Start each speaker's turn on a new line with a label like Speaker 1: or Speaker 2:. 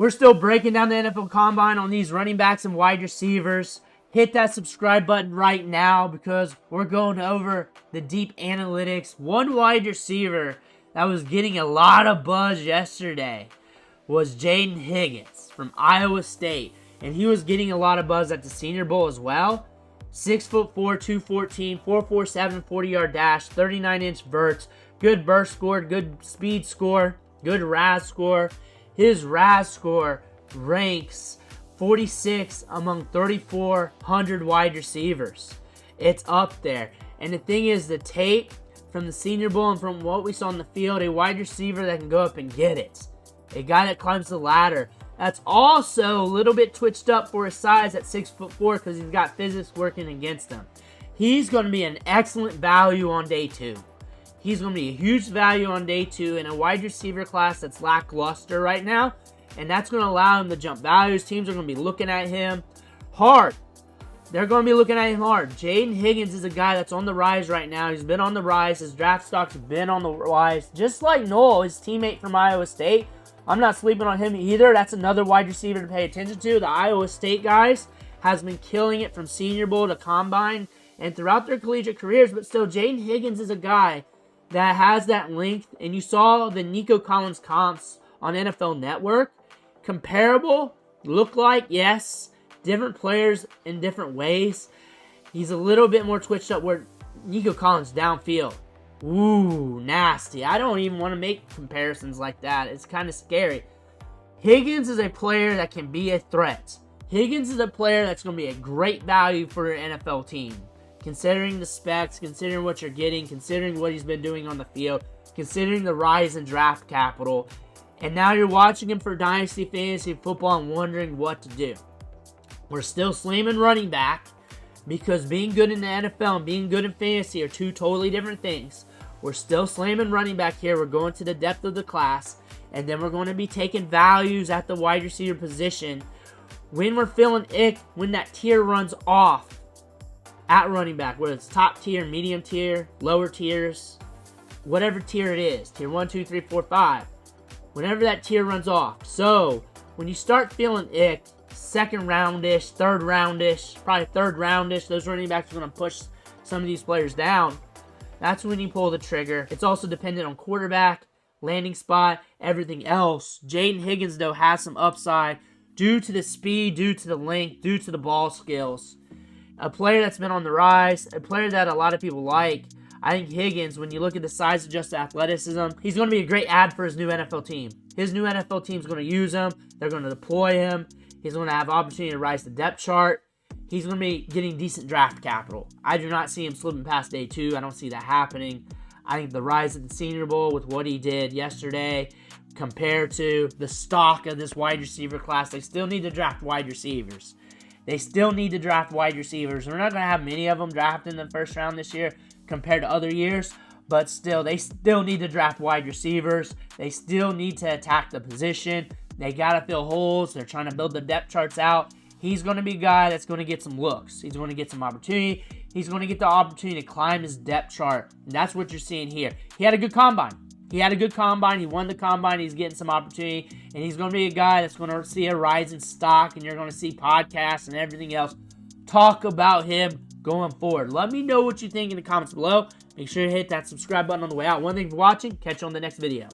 Speaker 1: We're still breaking down the NFL Combine on these running backs and wide receivers. Hit that subscribe button right now because we're going over the deep analytics. One wide receiver that was getting a lot of buzz yesterday was Jayden Higgins from Iowa State. And he was getting a lot of buzz at the Senior Bowl as well. 6'4", 214, 4.47 40-yard dash, 39-inch verts, good burst score, good speed score, good RAS score. His RAS score ranks 46 among 3,400 wide receivers. It's up there. And the thing is, the tape from the Senior Bowl and from what we saw on the field, a wide receiver that can go up and get it. A guy that climbs the ladder. That's also a little bit twitched up for his size at 6'4" because he's got physics working against him. He's going to be an excellent value on day 2. He's going to be a huge value on day 2 in a wide receiver class that's lackluster right now. And that's going to allow him to jump values. Teams are going to be looking at him hard. They're going to be looking at him hard. Jayden Higgins is a guy that's on the rise right now. He's been on the rise. His draft stock's been on the rise. Just like Noel, his teammate from Iowa State. I'm not sleeping on him either. That's another wide receiver to pay attention to. The Iowa State guys has been killing it from Senior Bowl to Combine and throughout their collegiate careers. But still, Jayden Higgins is a guy that has that length. And you saw the Nico Collins comps on NFL Network. Comparable, look like, yes. Different players in different ways. He's a little bit more twitched up where Nico Collins downfield. Ooh, nasty. I don't even want to make comparisons like that. It's kind of scary. Higgins is a player that can be a threat. Higgins is a player that's going to be a great value for an NFL team. Considering the specs, considering what you're getting, considering what he's been doing on the field, considering the rise in draft capital. And now you're watching him for Dynasty Fantasy Football and wondering what to do. We're still slamming running back because being good in the NFL and being good in fantasy are two totally different things. We're still slamming running back here. We're going to the depth of the class. And then we're going to be taking values at the wide receiver position when we're feeling ick, when that tier runs off at running back, whether it's top tier, medium tier, lower tiers, whatever tier it is, tier 1, 2, 3, 4, 5. Whenever that tier runs off. So, when you start feeling ick, second roundish, third roundish, probably third roundish, those running backs are going to push some of these players down. That's when you pull the trigger. It's also dependent on quarterback, landing spot, everything else. Jayden Higgins, though, has some upside due to the speed, due to the length, due to the ball skills. A player that's been on the rise, a player that a lot of people like. I think Higgins, when you look at the size-adjusted athleticism, he's going to be a great add for his new NFL team. His new NFL team is going to use him. They're going to deploy him. He's going to have opportunity to rise the depth chart. He's going to be getting decent draft capital. I do not see him slipping past day 2. I don't see that happening. I think the rise at the Senior Bowl with what he did yesterday compared to the stock of this wide receiver class, they still need to draft wide receivers. They still need to draft wide receivers. We're not going to have many of them drafted in the first round this year compared to other years, but still, they still need to draft wide receivers. They still need to attack the position. They got to fill holes. They're trying to build the depth charts out. He's going to be a guy that's going to get some looks. He's going to get some opportunity. He's going to get the opportunity to climb his depth chart. And that's what you're seeing here. He had a good combine. He won the combine. He's getting some opportunity. And he's going to be a guy that's going to see a rise in stock. And you're going to see podcasts and everything else talk about him going forward. Let me know what you think in the comments below. Make sure to hit that subscribe button on the way out. One thing for watching. Catch you on the next video.